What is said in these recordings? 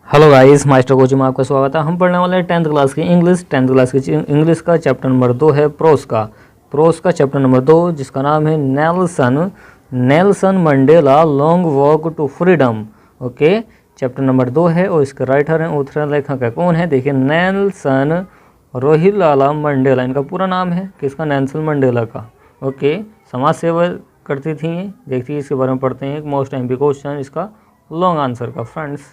Hello guys, master coaching में आपका स्वागत है। हम पढ़ने वाले हैं 10th क्लास की इंग्लिश का चैप्टर नंबर 2 है प्रोस का चैप्टर नंबर 2, जिसका नाम है Nelson Mandela long walk to freedom. Okay, chapter number 2 है और इसके राइटर हैं, ऑथर लेखक है कौन है? देखिए, नेल्सन रोहिलाला मंडेला इनका पूरा नाम है। किसका? नेल्सन मंडेला का। ओके, समाज सेवा करती थी ये। देखिए, इसके बारे में पढ़ते हैं। एक मोस्ट एमपी क्वेश्चन, इसका लॉन्ग आंसर का। फ्रेंड्स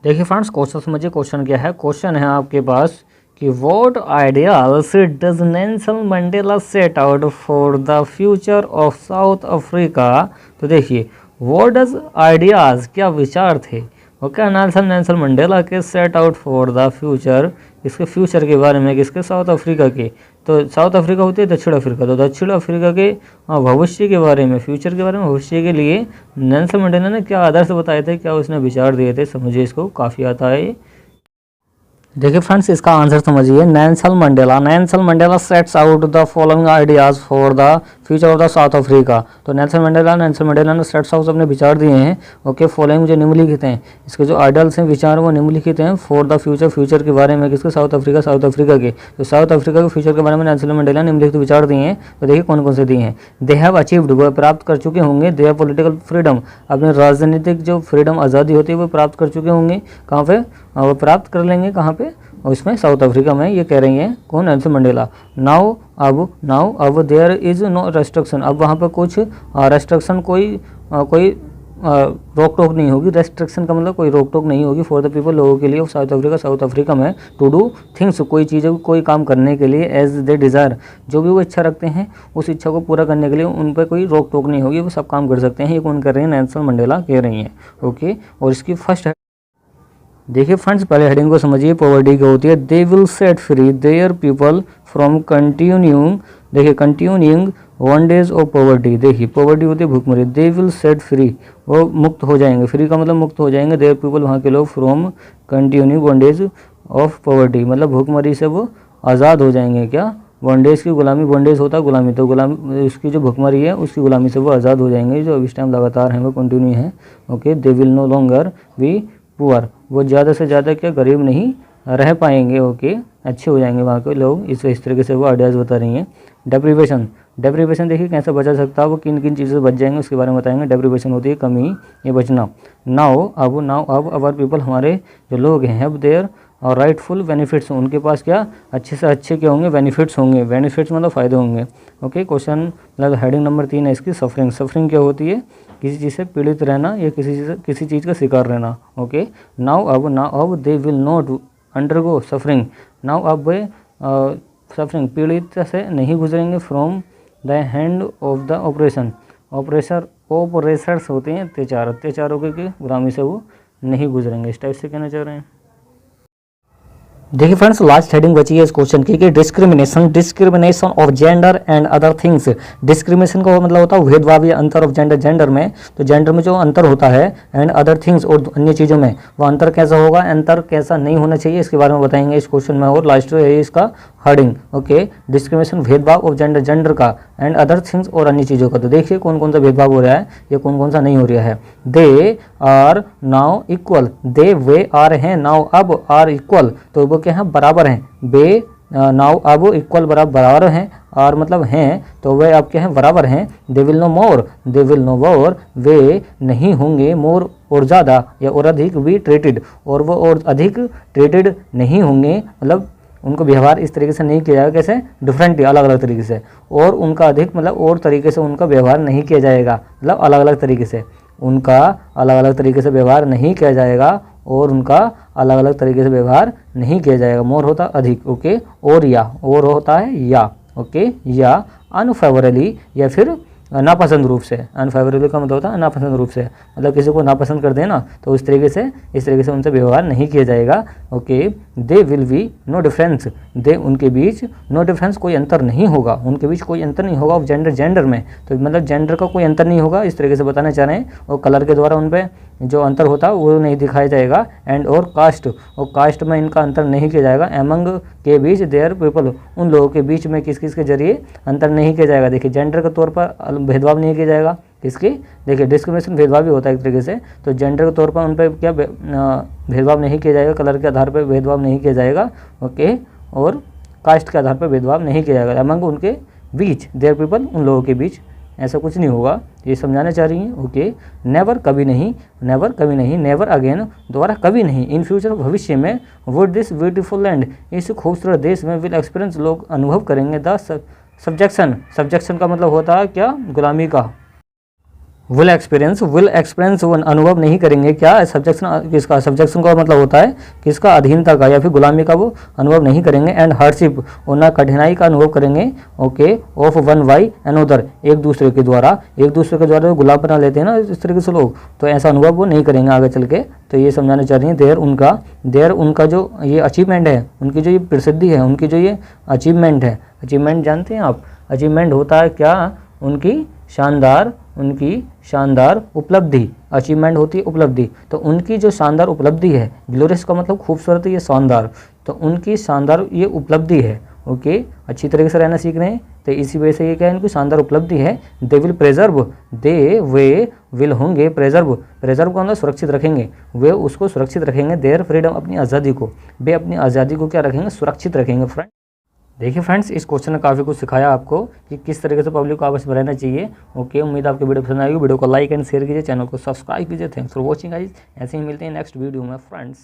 देखिए फ्रेंड्स, क्वेश्चन समझिए। क्वेश्चन क्या है? क्वेश्चन है आपके पास कि what ideals does Nelson Mandela set out for the future of South Africa. तो देखिए, व्हाट डज आइडियाज, क्या विचार थे ओके नेल्सन मंडेला के set out for the future, इसके फ्यूचर के बारे में, किसके? साउथ अफ्रीका के। तो साउथ अफ्रीका होती है दक्षिण अफ्रीका, तो दक्षिण अफ्रीका के भविष्य के बारे में, फ्यूचर के बारे में, भविष्य के लिए नेल्सन मंडेला ने क्या आदर्श बताए थे, क्या उसने विचार दिए थे? समझिए, इसको काफ़ी आता है। देखिए फ्रेंड्स, इसका आंसर समझिए। Nelson Mandela sets out the following ideas for the future of the south Africa. तो नेल्सन मंडेला ने सेट्स आउट अपने विचार दिए हैं। ओके, फॉलोइंग जो निम्नलिखित हैं, इसके जो आइडियल्स हैं, विचार वो निम्नलिखित हैं फॉर द फ्यूचर के बारे में, किसके? साउथ अफ्रीका के। तो साउथ अफ्रीका के फ्यूचर के बारे में नेल्सन मंडेला ने निम्नलिखित विचार दिए हैं। तो देखिए कौन कौन से दिए हैं। दे हैव अचीव्ड, वो प्राप्त कर चुके होंगे। दे हैव पॉलिटिकल फ्रीडम, अपने राजनीतिक जो फ्रीडम, आज़ादी होती है वो प्राप्त कर चुके होंगे। कहाँ पे वो प्राप्त कर लेंगे? कहाँ पे? और इसमें साउथ अफ्रीका में। ये कह रही हैं कौन? Nelson Mandela. नाउ अब देयर इज़ नो रेस्ट्रिक्शन, अब वहाँ पर कुछ रेस्ट्रिक्शन, कोई रोक टोक नहीं होगी। रेस्ट्रिक्शन का मतलब कोई रोक टोक नहीं होगी फॉर द पीपल, लोगों के लिए ऑफ साउथ अफ्रीका में, टू डू थिंग्स, कोई चीज़ें, कोई काम करने के लिए, एज दे डिज़ायर, जो भी वो इच्छा रखते हैं उस इच्छा को पूरा करने के लिए उन पर कोई रोक टोक नहीं होगी, वो सब काम कर सकते हैं। ये कौन कर रही है? नेल्सन मंडेला कह रही हैं। ओके, और इसकी फर्स्ट, देखिए फ्रेंड्स, पहले हेडिंग को समझिए। पॉवर्टी क्या होती है? They will set free their people from continuing, देखिए कंटिन्यूइंग बॉन्डेज ऑफ पॉवर्टी। देखिए पॉवर्टी होती है भूखमरी। दे विल सेट फ्री, वो मुक्त हो जाएंगे। फ्री का मतलब मुक्त हो जाएंगे। देयर पीपल, वहाँ के लोग, from continuing bondage of poverty, मतलब भूखमरी से वो आज़ाद हो जाएंगे। क्या? बॉन्डेज की गुलामी, बॉन्डेज होता है गुलामी, तो गुलामी, उसकी जो भूखमरी है उसकी गुलामी से वो आज़ाद हो जाएंगे, जो इस टाइम लगातार हैं वो कंटिन्यू है। Okay, they will no longer be poor, वो ज़्यादा से ज़्यादा क्या गरीब नहीं रह पाएंगे। ओके, अच्छे हो जाएंगे वहाँ के लोग। इस तरीके से वो आइडियाज़ बता रही हैं। डेप्रीवेशन देखिए कैसे बचा सकता है, वो किन किन चीज़ों से बच जाएंगे उसके बारे में बताएंगे। डेप्रीवेशन होती है कमी, ये बचना। नाउ अब अवर पीपल, हमारे जो लोग हैं, हैव देयर और राइटफुल बेनिफिट्स, उनके पास क्या अच्छे से अच्छे क्या होंगे? बेनिफिट्स होंगे। बेनिफिट्स मतलब फ़ायदे होंगे। ओके, क्वेश्चन मतलब हेडिंग नंबर 3 है इसकी, सफरिंग क्या होती है? किसी चीज़ से पीड़ित रहना या किसी चीज़ का शिकार रहना। ओके, नाउ अब they will not undergo suffering, now अब वे सफरिंग, पीड़ित से नहीं गुजरेंगे, from the hand of the oppressors होते हैं अत्याचारों के गुलामी से वो नहीं गुजरेंगे। इस टाइप से कहना चाह रहे हैं। देखिए फ्रेंड्स, लास्ट हेडिंग बची है इस क्वेश्चन की कि discrimination of gender and other things. Discrimination का मतलब होता है भेदभाव या अंतर ऑफ जेंडर में, तो जेंडर में जो अंतर होता है, एंड अदर थिंग्स, और अन्य चीज़ों में वो अंतर कैसा होगा, अंतर कैसा नहीं होना चाहिए, इसके बारे में बताएंगे इस क्वेश्चन में। और लास्ट है इसका हेडिंग। ओके, डिस्क्रिमिनेशन, भेदभाव ऑफ जेंडर का, एंड अदर थिंग्स, और अन्य चीज़ों का। तो देखिए कौन कौन सा भेदभाव हो रहा है या कौन कौन सा नहीं हो रहा है। They are now equal, we are हैं, नाउ अब आर इक्वल, तो वो क्या है? बराबर हैं। बे नाउ अब इक्वल, बराबर हैं, और मतलब हैं, तो वे अब क्या हैं? बराबर हैं। दे विल नो मोर, वे नहीं होंगे, मोर और ज़्यादा या और अधिक, वी ट्रीटेड, और वो और अधिक ट्रीटेड नहीं होंगे, मतलब उनको व्यवहार इस तरीके से नहीं किया जाएगा। कैसे? डिफरेंटली, अलग अलग तरीके से, और उनका अधिक मतलब और तरीके से उनका व्यवहार नहीं किया जाएगा, मतलब अलग अलग तरीके से उनका अलग अलग तरीके से व्यवहार नहीं किया जाएगा, और उनका अलग अलग तरीके से व्यवहार नहीं किया जाएगा। मोर होता अधिक। ओके, और होता है या। ओके, या अनफेवरेबली, या फिर नापसंद रूप से। अनफेवरेबल का मतलब होता है नापसंद रूप से, मतलब किसी को नापसंद कर देना, तो इस तरीके से उनसे व्यवहार नहीं किया जाएगा। Okay, they will be no difference, they उनके बीच, नो डिफरेंस कोई अंतर नहीं होगा, उनके बीच कोई अंतर नहीं होगा। ऑफ जेंडर में, तो मतलब जेंडर का कोई अंतर नहीं होगा, इस तरीके से बताना चाह रहे हैं। और कलर के द्वारा उन पर जो अंतर होता है वो नहीं दिखाया जाएगा। एंड और कास्ट में इनका अंतर नहीं किया जाएगा। एमंग के बीच, देयर पीपल, उन लोगों के बीच में किस किस के जरिए अंतर नहीं किया जाएगा। देखिए जेंडर के तौर पर भेदभाव नहीं किया जाएगा, किसकी, देखिए डिस्क्रिमिनेशन भेदभाव भी होता है एक तरीके से, तो जेंडर के तौर पर उन पर क्या भेदभाव नहीं किया जाएगा, कलर के आधार पर भेदभाव नहीं किया जाएगा, ओके, और कास्ट के आधार पर भेदभाव नहीं किया जाएगा अमंग उनके बीच, देयर पीपल उन लोगों के बीच, ऐसा कुछ नहीं होगा, ये समझाना चाह रही हैं, ओके। नेवर कभी नहीं, नेवर कभी नहीं, नेवर अगेन दोबारा कभी नहीं, इन फ्यूचर भविष्य में, वुड दिस ब्यूटीफुल लैंड इस खूबसूरत देश में, विल एक्सपीरियंस लोग अनुभव करेंगे द सब्जेक्शन, सब्जेक्शन का मतलब होता है क्या, गुलामी का, विल एक्सपीरियंस वो अनुभव नहीं करेंगे क्या, सब्जेक्शन किसका, सब्जेक्शन का मतलब होता है किसका, अधीनता का या फिर गुलामी का वो अनुभव नहीं करेंगे, एंड हार्डशिप और ना कठिनाई का अनुभव करेंगे, okay, of one by another एक दूसरे के द्वारा गुलाम बना लेते हैं ना इस तरीके से लोग, तो ऐसा अनुभव वो नहीं करेंगे आगे चल के, तो ये समझाना चाह रही हैं, देर उनका जो ये अचीवमेंट है, उनकी जो ये प्रसिद्धि है, उनकी जो ये अचीवमेंट है, अचीवमेंट जानते हैं आप, अचीवमेंट होता है क्या, उनकी शानदार उपलब्धि, अचीवमेंट होती है उपलब्धि, तो उनकी जो शानदार उपलब्धि है, ग्लोरियस का मतलब खूबसूरत, ये शानदार, तो उनकी शानदार ये उपलब्धि है, ओके, अच्छी तरीके से रहना सीख रहे हैं, तो इसी वजह से ये क्या है, इनकी शानदार उपलब्धि है, दे वे विल होंगे, प्रेजर्व का मतलब सुरक्षित रखेंगे, वे उसको सुरक्षित रखेंगे, देयर फ्रीडम अपनी आज़ादी को, वे अपनी आज़ादी को क्या रखेंगे, सुरक्षित रखेंगे। फ्रेंड देखिए फ्रेंड्स, इस क्वेश्चन ने काफ़ी कुछ सिखाया आपको कि किस तरीके से पब्लिक को आपस में रहना चाहिए, ओके। उम्मीद आपको वीडियो पसंद आएगी, वीडियो को लाइक एंड शेयर कीजिए, चैनल को सब्सक्राइब कीजिए। थैंक्स फॉर वॉचिंग गाइस, ऐसे ही मिलते हैं नेक्स्ट वीडियो में फ्रेंड्स।